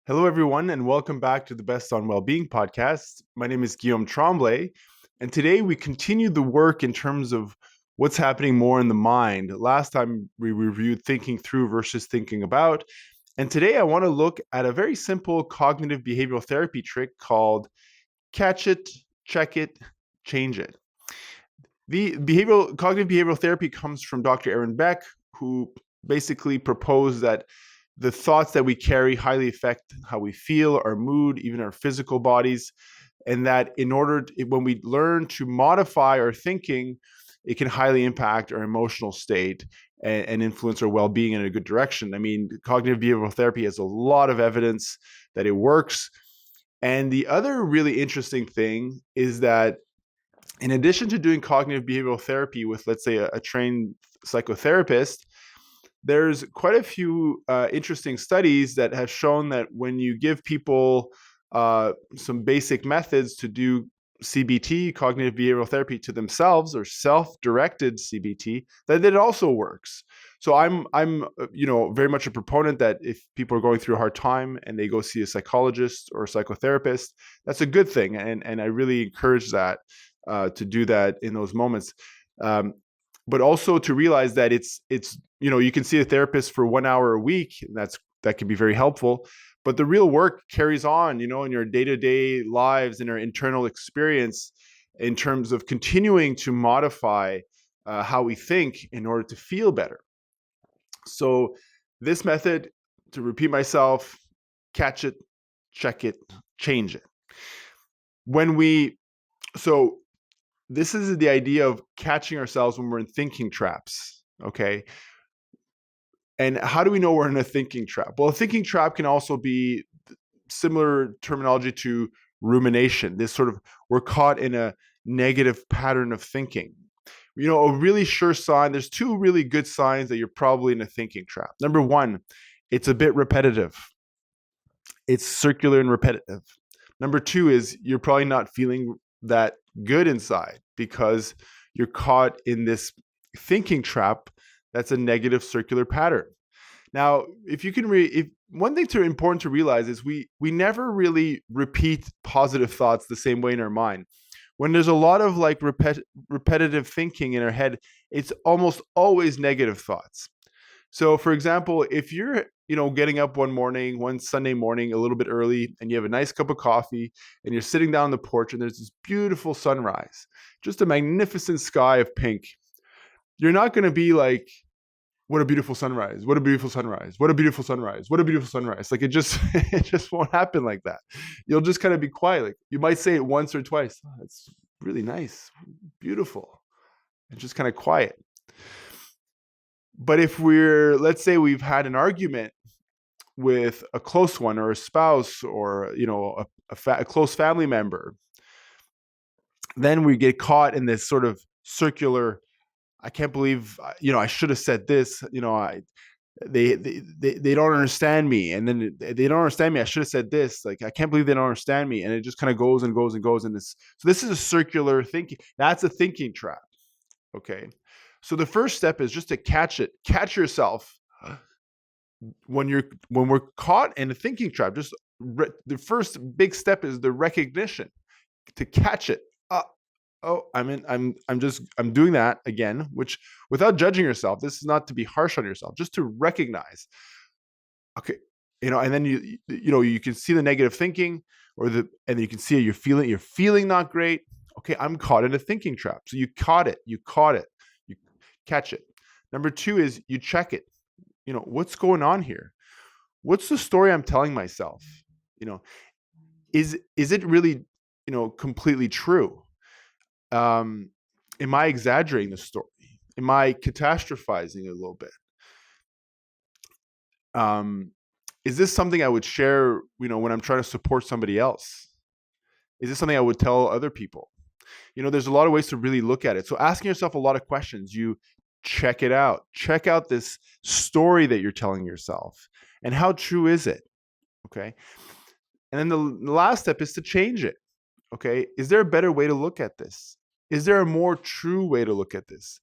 Hello, everyone, and welcome back to the Best on Wellbeing podcast. My name is Guillaume Tremblay, and today we continue the work in terms of what's happening more in the mind. Last time we reviewed thinking through versus thinking about, and today I want to look at a very simple cognitive behavioral therapy trick called catch it, check it, change it. The cognitive behavioral therapy comes from Dr. Aaron Beck, who basically proposed that the thoughts that we carry highly affect how we feel, our mood, even our physical bodies, and that when we learn to modify our thinking, it can highly impact our emotional state and influence our well-being in a good direction. I mean, cognitive behavioral therapy has a lot of evidence that it works. And the other really interesting thing is that in addition to doing cognitive behavioral therapy with, let's say, a trained psychotherapist, there's quite a few interesting studies that have shown that when you give people some basic methods to do CBT, cognitive behavioral therapy, to themselves, or self-directed CBT, that it also works. So I'm very much a proponent that if people are going through a hard time and they go see a psychologist or a psychotherapist, that's a good thing, and I really encourage that to do that in those moments. But also to realize that it's you can see a therapist for 1 hour a week, and that can be very helpful. But the real work carries on, in your day-to-day lives, in our internal experience, in terms of continuing to modify how we think in order to feel better. So this method, to repeat myself, catch it, check it, change it. When we so this is the idea of catching ourselves when we're in thinking traps. Okay. And how do we know we're in a thinking trap? Well, a thinking trap can also be similar terminology to rumination. This sort of, we're caught in a negative pattern of thinking. A really sure sign, there's two really good signs that you're probably in a thinking trap. Number one, it's a bit repetitive. It's circular and repetitive. Number two is you're probably not feeling that good inside because you're caught in this thinking trap that's a negative circular pattern. Now, if you can if one thing important to realize is we never really repeat positive thoughts the same way in our mind. When there's a lot of like repetitive thinking in our head, it's almost always negative thoughts. So, for example, if you're getting up one Sunday morning, a little bit early, and you have a nice cup of coffee, and you're sitting down on the porch, and there's this beautiful sunrise, just a magnificent sky of pink, you're not going to be like, "What a beautiful sunrise! What a beautiful sunrise! What a beautiful sunrise! What a beautiful sunrise!" Like it just it just won't happen like that. You'll just kind of be quiet. Like you might say it once or twice. Oh, it's really nice, beautiful, and just kind of quiet. But if let's say we've had an argument with a close one, or a spouse, or a close family member, then we get caught in this sort of circular, I can't believe I should have said this, they don't understand me, and then they don't understand me, I should have said this, like I can't believe they don't understand me, and it just kind of goes and goes and goes in this. So this is a circular thinking. That's a thinking trap. Okay, so the first step is just to catch yourself when we're caught in a thinking trap. Just the first big step is the recognition, to catch it. Oh, I'm doing that again, which, without judging yourself, this is not to be harsh on yourself, just to recognize. Okay, and then you can see the negative thinking, and you can see you're feeling not great. Okay, I'm caught in a thinking trap. So you caught it, you catch it. Number two is you check it. What's going on here? What's the story I'm telling myself? You know, is it really, completely true? Am I exaggerating the story? Am I catastrophizing a little bit? Is this something I would share, when I'm trying to support somebody else? Is this something I would tell other people? There's a lot of ways to really look at it. So asking yourself a lot of questions, you check it out. Check out this story that you're telling yourself, and how true is it? Okay. And then the last step is to change it. Okay. Is there a better way to look at this? Is there a more true way to look at this?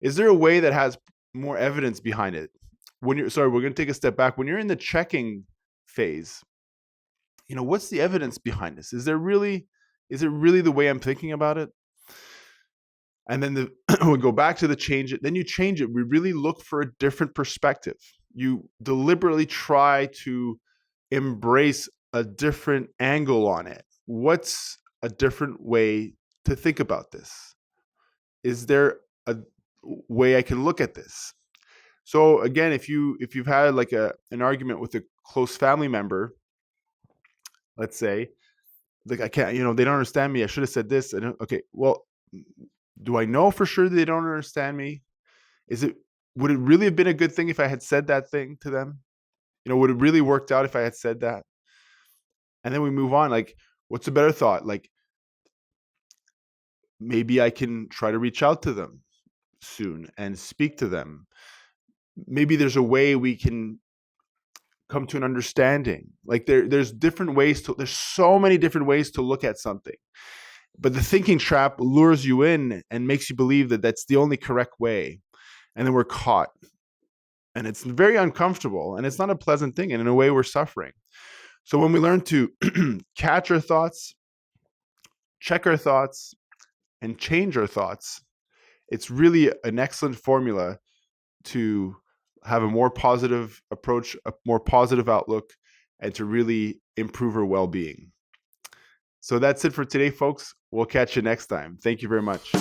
Is there a way that has more evidence behind it? We're going to take a step back. When you're in the checking phase, what's the evidence behind this? Is it really the way I'm thinking about it? And then we go back to the change it. Then you change it. We really look for a different perspective. You deliberately try to embrace a different angle on it. What's a different way to think about this? Is there a way I can look at this? So again, if you've had like an argument with a close family member, let's say, like I can't, they don't understand me. I should have said this. And okay, well, do I know for sure they don't understand me? Would it really have been a good thing if I had said that thing to them? Would it really worked out if I had said that? And then we move on. Like, what's a better thought? Like, maybe I can try to reach out to them soon and speak to them. Maybe there's a way we can come to an understanding. Like there's different ways there's so many different ways to look at something. But the thinking trap lures you in and makes you believe that that's the only correct way. And then we're caught. And it's very uncomfortable, and it's not a pleasant thing. And in a way, we're suffering. So when we learn to catch our thoughts, check our thoughts, and change our thoughts, it's really an excellent formula to have a more positive approach, a more positive outlook, and to really improve our well-being. So that's it for today, folks. We'll catch you next time. Thank you very much.